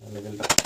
লেভেলটা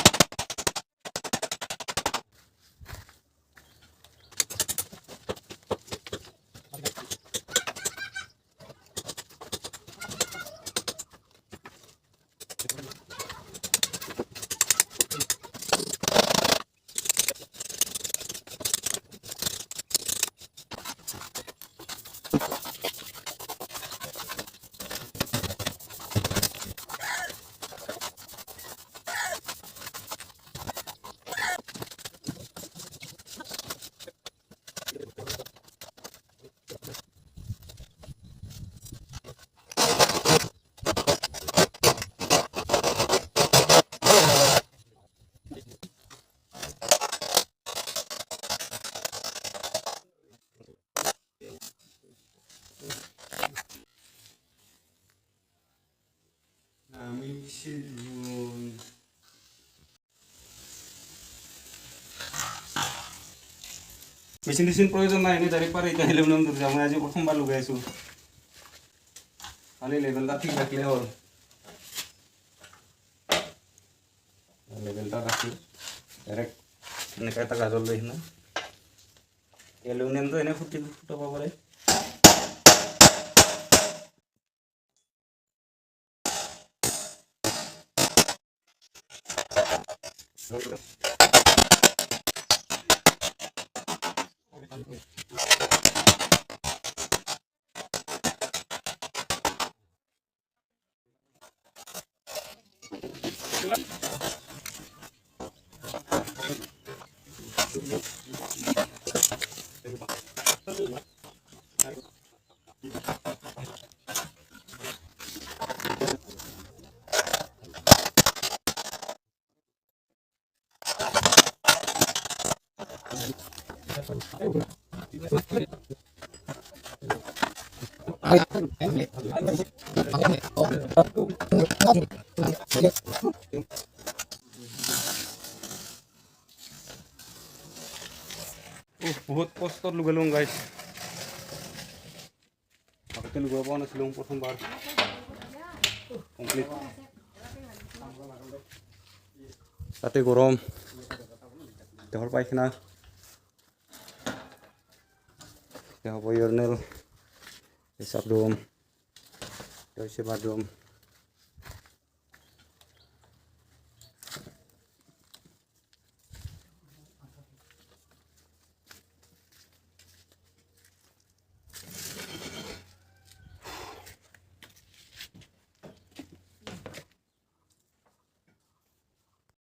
মেচিন প্রয়োজন নাই এনে ডাইরেক্ট পারে এটা অ্যালুমিনিয়াম দরজা আমি আজ প্রথমবার লগাইছো খালি লেভেলটা ঠিক রাখলে হল লেভেলটা রাখি ডাইরেক্ট এনেকা এটা গাজল লৈ না অ্যালুমিনিয়ামটো এনে ফুটাব পাৰে বহুত কষ্টত লগালোঁ গাইছ আগতে লগাব পৰা নাছিলোঁ প্ৰথমবাৰ কমপ্লিট তাতে গৰম দেহৰ পায়খানা দেহ ইউৰিনেল পেচাব ৰুম হৈছে বাথৰুম